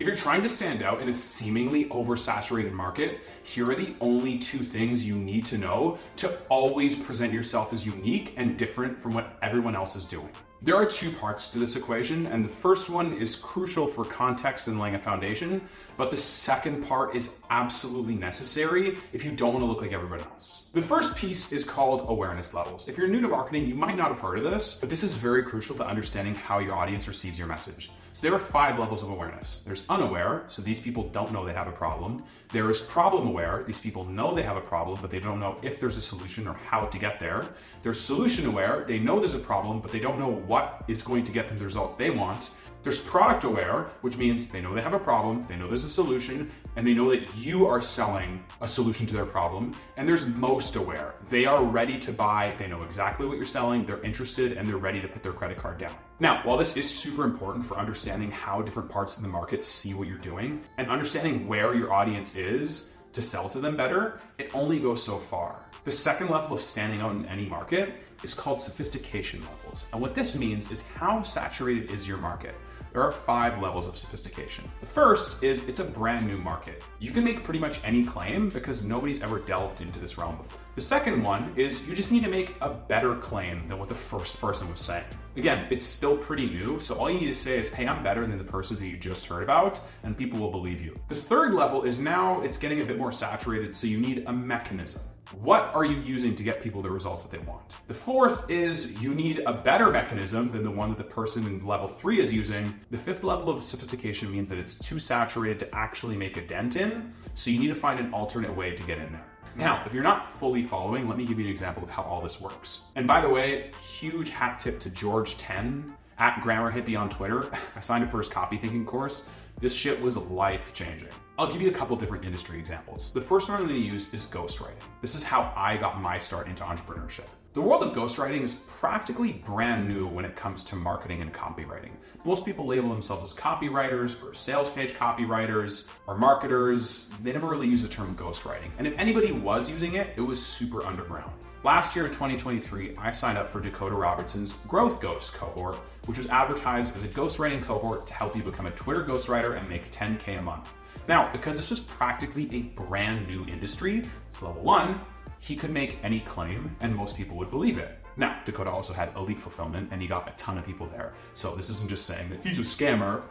If you're trying to stand out in a seemingly oversaturated market, here are the only two things you need to know to always present yourself as unique and different from what everyone else is doing. There are two parts to this equation, and the first one is crucial for context and laying a foundation, but the second part is absolutely necessary if you don't want to look like everyone else. The first piece is called awareness levels. If you're new to marketing, you might not have heard of this, but this is very crucial to understanding how your audience receives your message. So there are 5 levels of awareness. There's unaware, so these people don't know they have a problem. There is problem aware, these people know they have a problem, but they don't know if there's a solution or how to get there. There's solution aware, they know there's a problem, but they don't know what is going to get them the results they want. There's product aware, which means they know they have a problem, they know there's a solution, and they know that you are selling a solution to their problem. And there's most aware. They are ready to buy, they know exactly what you're selling, they're interested, and they're ready to put their credit card down. Now, while this is super important for understanding how different parts of the market see what you're doing, and understanding where your audience is to sell to them better, it only goes so far. The second level of standing out in any market is called sophistication levels. And what this means is how saturated is your market? There are 5 levels of sophistication. The first is it's a brand new market. You can make pretty much any claim because nobody's ever delved into this realm before. The second one is you just need to make a better claim than what the first person was saying. Again, it's still pretty new, so all you need to say is, hey, I'm better than the person that you just heard about, and people will believe you. The third level is now it's getting a bit more saturated, so you need a mechanism. What are you using to get people the results that they want? The fourth is you need a better mechanism than the one that the person in level 3 is using. The fifth level of sophistication means that it's too saturated to actually make a dent in, so you need to find an alternate way to get in there. Now, if you're not fully following, let me give you an example of how all this works. And by the way, huge hat tip to George 10 at Grammar Hippie on Twitter. I signed up for his copy thinking course. This shit was life-changing. I'll give you a couple different industry examples. The first one I'm going to use is ghostwriting. This is how I got my start into entrepreneurship. The world of ghostwriting is practically brand new when it comes to marketing and copywriting. Most people label themselves as copywriters or sales page copywriters or marketers. They never really use the term ghostwriting. And if anybody was using it, it was super underground. Last year in 2023, I signed up for Dakota Robertson's Growth Ghost cohort, which was advertised as a ghostwriting cohort to help you become a Twitter ghostwriter and make $10K a month. Now, because this was practically a brand new industry, it's level 1, he could make any claim and most people would believe it. Now, Dakota also had elite fulfillment and he got a ton of people there. So this isn't just saying that he's a scammer.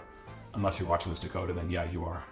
Unless you're watching this, Dakota, then yeah, you are.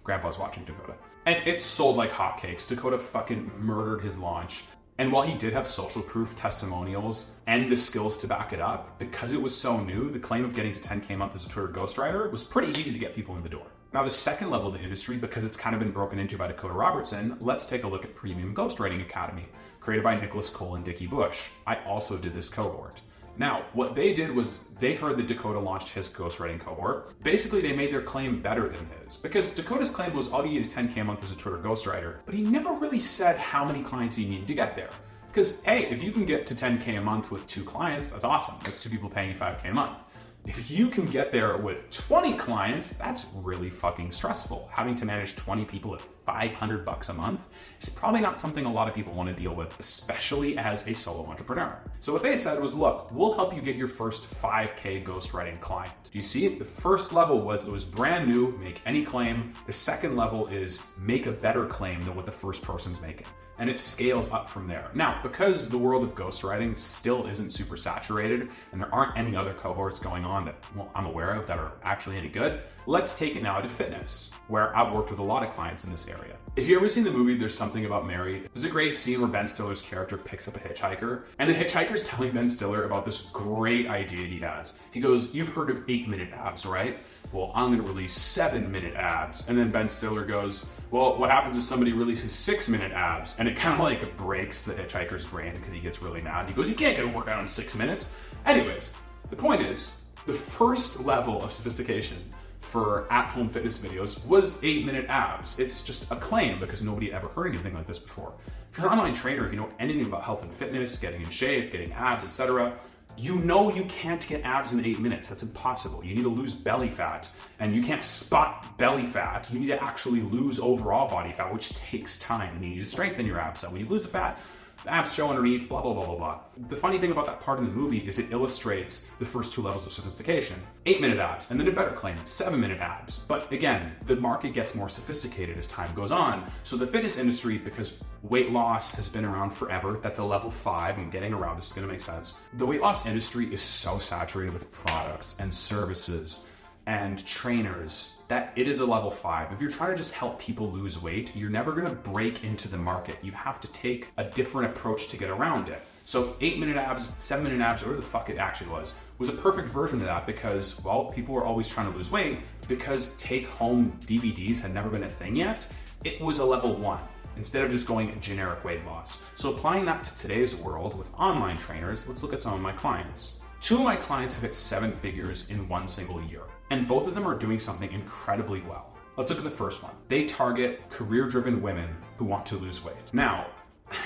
Grandpa's watching Dakota. And it sold like hotcakes. Dakota fucking murdered his launch. And while he did have social proof, testimonials, and the skills to back it up, because it was so new, the claim of getting to 10K a month as a Twitter ghostwriter was pretty easy to get people in the door. Now, the second level of the industry, because it's kind of been broken into by Dakota Robertson, let's take a look at Premium Ghostwriting Academy, created by Nicholas Cole and Dickie Bush. I also did this cohort. Now, what they did was they heard that Dakota launched his ghostwriting cohort. Basically, they made their claim better than his, because Dakota's claim was, I'll get you to 10K a month as a Twitter ghostwriter, but he never really said how many clients he needed to get there. Because, hey, if you can get to 10K a month with 2 clients, that's awesome. That's 2 people paying you 5K a month. If you can get there with 20 clients, that's really fucking stressful. Having to manage 20 people at $500 a month is probably not something a lot of people want to deal with, especially as a solo entrepreneur. So what they said was, look, we'll help you get your first 5K ghostwriting client. Do you see it? The first level was, it was brand new, make any claim. The second level is make a better claim than what the first person's making. And it scales up from there. Now, because the world of ghostwriting still isn't super saturated and there aren't any other cohorts going on that, well, I'm aware of that are actually any good, let's take it now to fitness, where I've worked with a lot of clients in this area. If you've ever seen the movie There's Something About Mary, there's a great scene where Ben Stiller's character picks up a hitchhiker, and the hitchhiker's telling Ben Stiller about this great idea he has. He goes, you've heard of 8-minute abs, right? Well, I'm gonna release 7-minute abs. And then Ben Stiller goes, well, what happens if somebody releases 6-minute abs? And it kind of like breaks the hitchhiker's brain because he gets really mad. He goes, you can't get a workout in 6 minutes. Anyways, the point is, the first level of sophistication for at-home fitness videos was 8-minute abs. It's just a claim because nobody ever heard anything like this before. If you're an online trainer, if you know anything about health and fitness, getting in shape, getting abs, etc., you know you can't get abs in 8 minutes. That's impossible. You need to lose belly fat, and you can't spot belly fat. You need to actually lose overall body fat, which takes time, and you need to strengthen your abs. So when you lose the fat, The abs show underneath, blah, blah, blah, blah, blah. The funny thing about that part in the movie is it illustrates the first two levels of sophistication. 8-minute abs, and then a better claim, 7-minute abs. But again, the market gets more sophisticated as time goes on. So the fitness industry, because weight loss has been around forever, that's a level 5, I'm getting around, this is gonna make sense. The weight loss industry is so saturated with products and services and trainers that it is a level 5. If you're trying to just help people lose weight, you're never gonna break into the market. You have to take a different approach to get around it. So 8-minute abs, 7-minute abs, whatever the fuck it actually was a perfect version of that because, well, people were always trying to lose weight because take-home DVDs had never been a thing yet. It was a level 1 instead of just going generic weight loss. So applying that to today's world with online trainers, let's look at some of my clients. 2 of my clients have hit 7 figures in 1 single year, and both of them are doing something incredibly well. Let's look at the first one. They target career-driven women who want to lose weight. Now,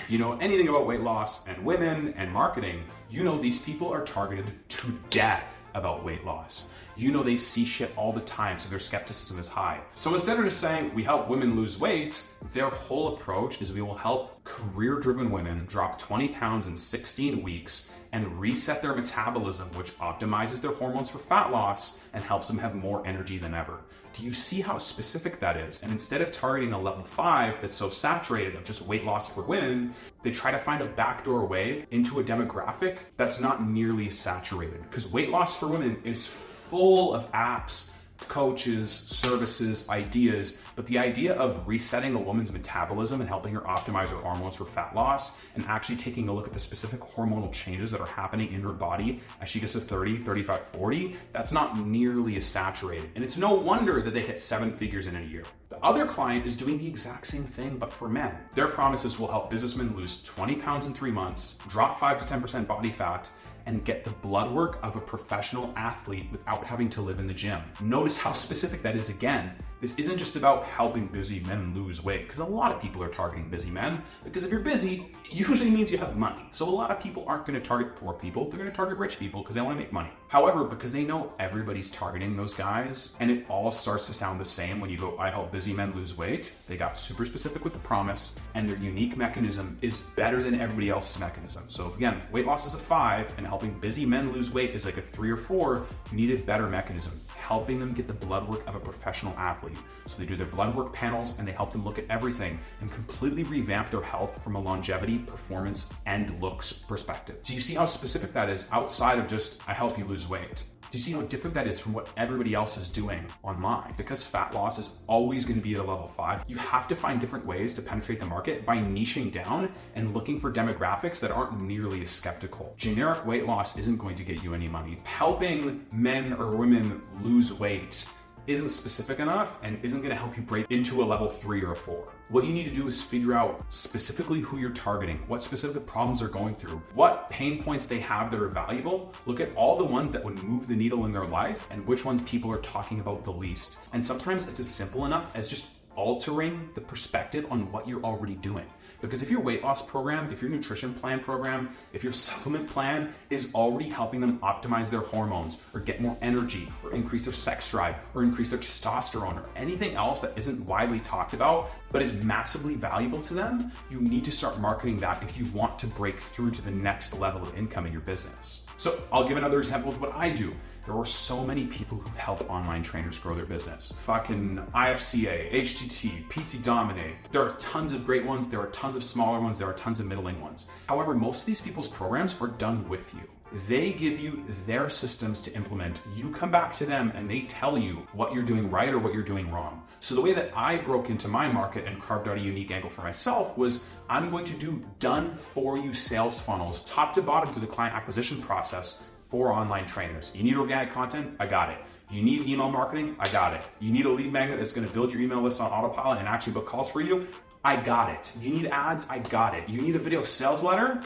you know anything about weight loss and women and marketing, you know these people are targeted to death about weight loss. You know they see shit all the time, so their skepticism is high. So instead of just saying we help women lose weight, their whole approach is we will help career-driven women drop 20 pounds in 16 weeks and reset their metabolism, which optimizes their hormones for fat loss and helps them have more energy than ever. Do you see how specific that is? And instead of targeting a level 5 that's so saturated of just weight loss for women, they try to find a backdoor way into a demographic that's not nearly saturated. Because weight loss for women is full of apps, coaches, services, ideas, but the idea of resetting a woman's metabolism and helping her optimize her hormones for fat loss and actually taking a look at the specific hormonal changes that are happening in her body as she gets to 30, 35, 40, that's not nearly as saturated. And it's no wonder that they hit 7 figures in a year. The other client is doing the exact same thing, but for men. Their promises will help businessmen lose 20 pounds in 3 months, drop 5 to 10% body fat, and get the blood work of a professional athlete without having to live in the gym. Notice how specific that is again. This isn't just about helping busy men lose weight, because a lot of people are targeting busy men, because if you're busy, it usually means you have money. So a lot of people aren't gonna target poor people, they're gonna target rich people because they wanna make money. However, because they know everybody's targeting those guys, and it all starts to sound the same when you go, I help busy men lose weight, they got super specific with the promise, and their unique mechanism is better than everybody else's mechanism. So again, weight loss is a 5, and helping busy men lose weight is like a 3 or 4, you need a better mechanism, helping them get the blood work of a professional athlete. So they do their blood work panels and they help them look at everything and completely revamp their health from a longevity, performance, and looks perspective. Do you see how specific that is outside of just, I help you lose weight? Do you see how different that is from what everybody else is doing online? Because fat loss is always going to be at a level 5, you have to find different ways to penetrate the market by niching down and looking for demographics that aren't nearly as skeptical. Generic weight loss isn't going to get you any money. Helping men or women lose weight isn't specific enough and isn't going to help you break into a level 3 or a 4. What you need to do is figure out specifically who you're targeting, what specific problems they're going through, what pain points they have that are valuable. Look at all the ones that would move the needle in their life and which ones people are talking about the least. And sometimes it's as simple enough as just altering the perspective on what you're already doing. Because if your weight loss program, if your nutrition plan program, if your supplement plan is already helping them optimize their hormones or get more energy or increase their sex drive or increase their testosterone or anything else that isn't widely talked about but is massively valuable to them, you need to start marketing that if you want to break through to the next level of income in your business. So I'll give another example of what I do. There are so many people who help online trainers grow their business. Fucking IFCA, HTT, PT Dominate. There are tons of great ones, there are tons of smaller ones, there are tons of middling ones. However, most of these people's programs are done with you. They give you their systems to implement. You come back to them and they tell you what you're doing right or what you're doing wrong. So the way that I broke into my market and carved out a unique angle for myself was I'm going to do done for you sales funnels, top to bottom through the client acquisition process for online trainers. You need organic content? I got it. You need email marketing? I got it. You need a lead magnet that's going to build your email list on autopilot and actually book calls for you? I got it. You need ads? I got it. You need a video sales letter?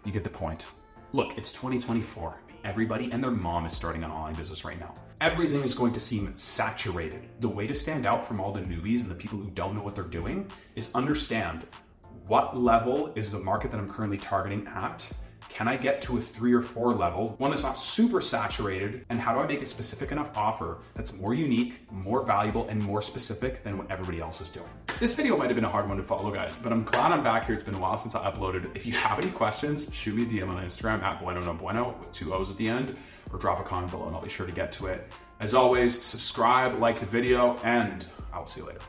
You get the point. Look, it's 2024. Everybody and their mom is starting an online business right now. Everything is going to seem saturated. The way to stand out from all the newbies and the people who don't know what they're doing is understand what level is the market that I'm currently targeting at. Can I get to a 3 or 4 level, one that's not super saturated, and how do I make a specific enough offer that's more unique, more valuable, and more specific than what everybody else is doing? This video might have been a hard one to follow, guys, but I'm glad I'm back here. It's been a while since I uploaded. If you have any questions, shoot me a DM on Instagram at bueno no bueno with 2 O's at the end, or drop a comment below and I'll be sure to get to it. As always, subscribe, like the video, and I will see you later.